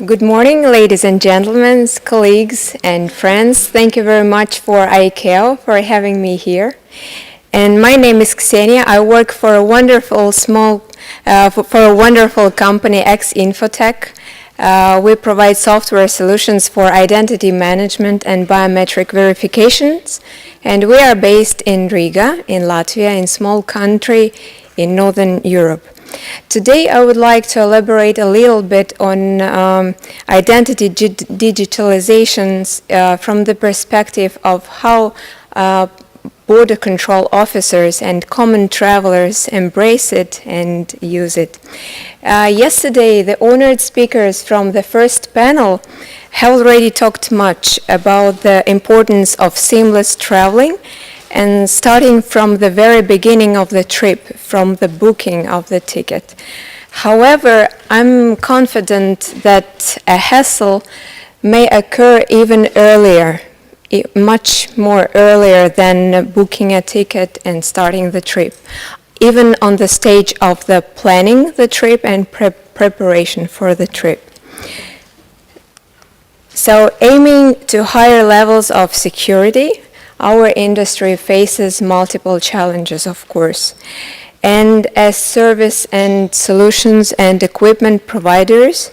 Good morning, ladies and gentlemen, colleagues and friends. Thank you very much for ICAO for having me here. And my name is Ksenia. I work for a wonderful company, InfoTech. We provide software solutions for identity management and biometric verifications. And we are based in Riga, in Latvia, in small country in Northern Europe. Today I would like to elaborate a little bit on identity digitalizations from the perspective of how border control officers and common travelers embrace it and use it. Yesterday, the honored speakers from the first panel have already talked much about the importance of seamless traveling, and starting from the very beginning of the trip, from the booking of the ticket. However, I'm confident that a hassle may occur even earlier, much more earlier than booking a ticket and starting the trip, even on the stage of the planning the trip and preparation for the trip. So aiming to higher levels of security, our industry faces multiple challenges, of course. And as service and solutions and equipment providers,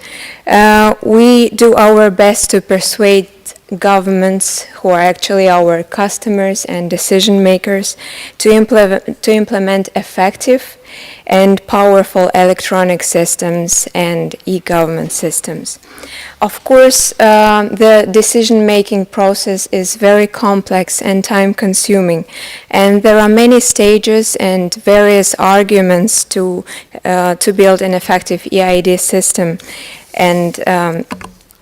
we do our best to persuade governments, who are actually our customers and decision makers, to implement effective and powerful electronic systems and e-government systems. Of course, the decision-making process is very complex and time-consuming, and there are many stages and various arguments to build an effective eID system and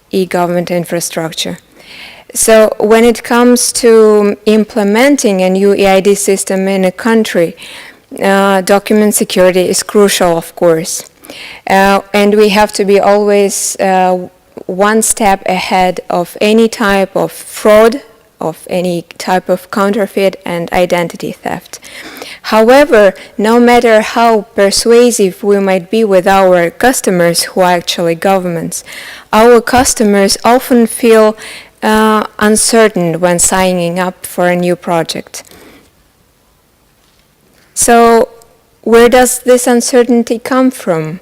e-government infrastructure. So when it comes to implementing a new eID system in a country, document security is crucial, of course. And we have to be always one step ahead of any type of fraud, of any type of counterfeit and identity theft. However, no matter how persuasive we might be with our customers, who are actually governments, our customers often feel uncertain when signing up for a new project. So where does this uncertainty come from?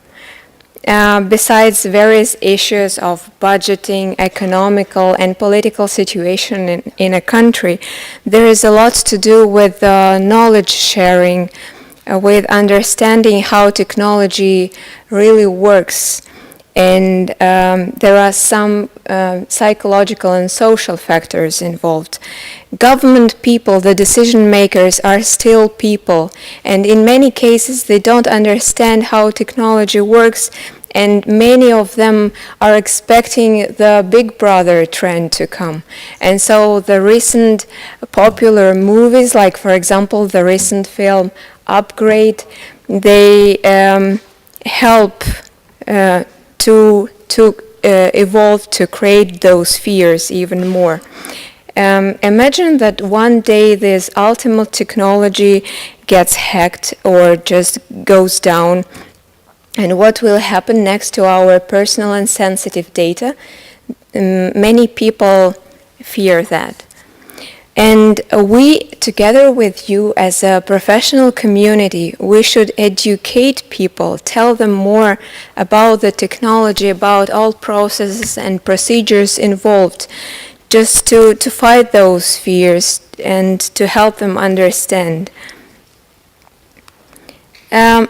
Besides various issues of budgeting, economical and political situation in a country, there is a lot to do with knowledge sharing, with understanding how technology really works. And there are some psychological and social factors involved. Government people, the decision makers, are still people, and in many cases they don't understand how technology works, and many of them are expecting the Big Brother trend to come. And so the recent popular movies, like for example the recent film Upgrade, they help to evolve to create those fears even more. Imagine that one day this ultimate technology gets hacked or just goes down, and what will happen next to our personal and sensitive data? Many people fear that. And we, together with you as a professional community, we should educate people, tell them more about the technology, about all processes and procedures involved, just to fight those fears and to help them understand.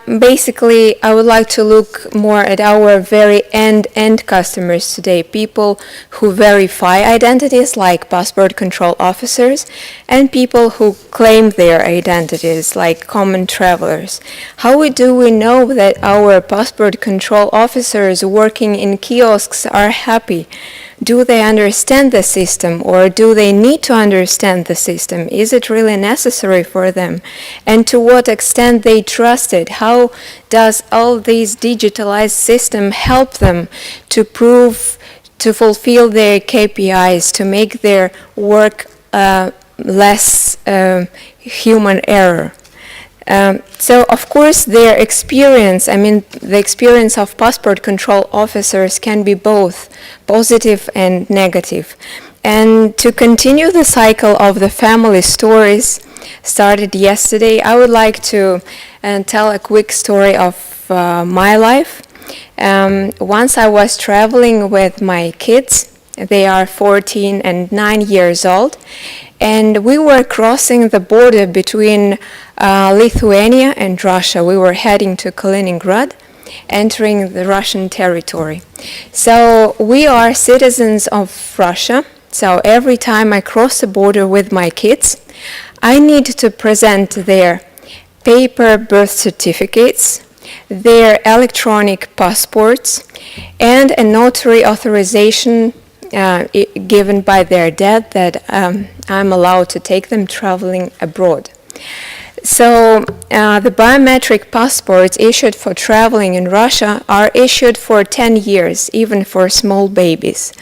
Basically, I would like to look more at our very end customers today, people who verify identities like passport control officers, and people who claim their identities like common travelers. How do we know that our passport control officers working in kiosks are happy? Do they understand the system, or do they need to understand the system? Is it really necessary for them? And to what extent they trust it? How does all these digitalized system help them to fulfill their KPIs, to make their work less human error? So, of course, their experience, the experience of passport control officers can be both positive and negative. And to continue the cycle of the family stories started yesterday, I would like to tell a quick story of my life. Once I was traveling with my kids. They are 14 and 9 years old, and we were crossing the border between Lithuania and Russia. We were heading to Kaliningrad, entering the Russian territory. So we are citizens of Russia. So every time I cross the border with my kids, I need to present their paper birth certificates, their electronic passports, and a notary authorization given by their dad that I'm allowed to take them traveling abroad. So the biometric passports issued for traveling in Russia are issued for 10 years, even for small babies.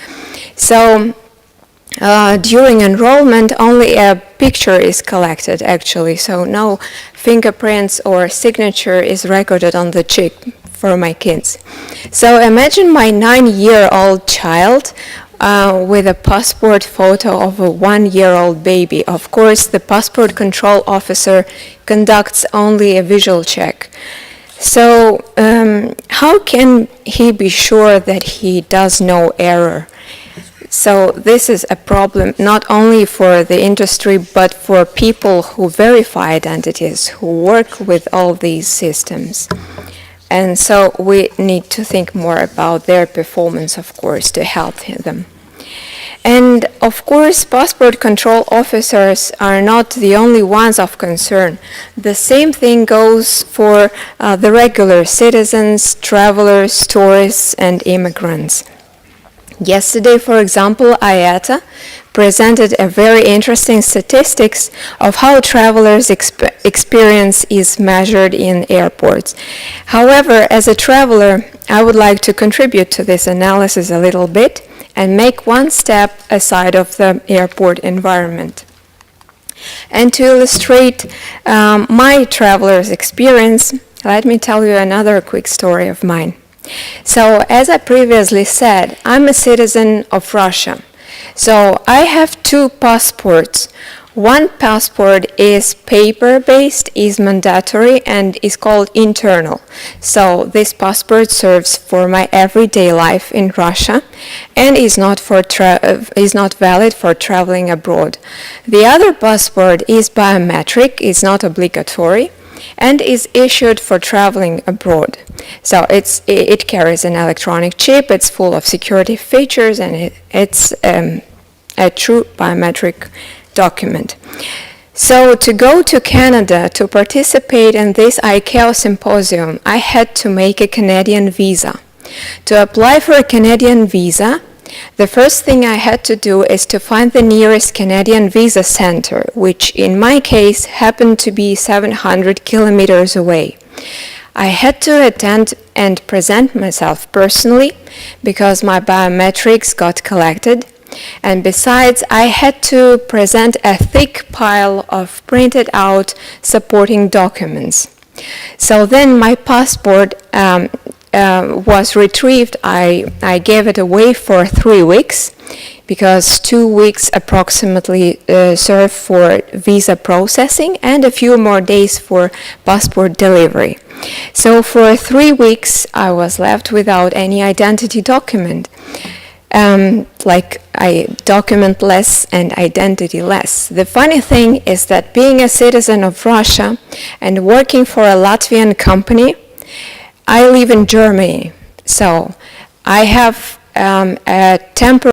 So during enrollment, only a picture is collected, actually, so no fingerprints or signature is recorded on the chip for my kids. So imagine my 9-year-old child with a passport photo of a 1-year-old baby. Of course, the passport control officer conducts only a visual check. So how can he be sure that he does no error? So this is a problem not only for the industry, but for people who verify identities, who work with all these systems. And so we need to think more about their performance, of course, to help them. And of course, passport control officers are not the only ones of concern. The same thing goes for the regular citizens, travelers, tourists, and immigrants. Yesterday, for example, IATA presented a very interesting statistics of how travelers' experience is measured in airports. However, as a traveler, I would like to contribute to this analysis a little bit and make one step aside of the airport environment. And to illustrate my traveler's experience, let me tell you another quick story of mine. So, as I previously said, I'm a citizen of Russia. So, I have 2 passports. One passport is paper-based, is mandatory, and is called internal. So, this passport serves for my everyday life in Russia and is not valid for traveling abroad. The other passport is biometric, is not obligatory, and is issued for traveling abroad. So it carries an electronic chip, it's full of security features, and it's a true biometric document. So to go to Canada to participate in this ICAO symposium, I had to make a Canadian visa. To apply for a Canadian visa, the first thing I had to do is to find the nearest Canadian visa center, which in my case happened to be 700 kilometers away. I had to attend and present myself personally because my biometrics got collected. And besides, I had to present a thick pile of printed out supporting documents. So then my passport was retrieved. I gave it away for 3 weeks because 2 weeks approximately serve for visa processing and a few more days for passport delivery. So for 3 weeks I was left without any identity document. Like documentless and identityless. The funny thing is that being a citizen of Russia and working for a Latvian company, I live in Germany. So I have a temporary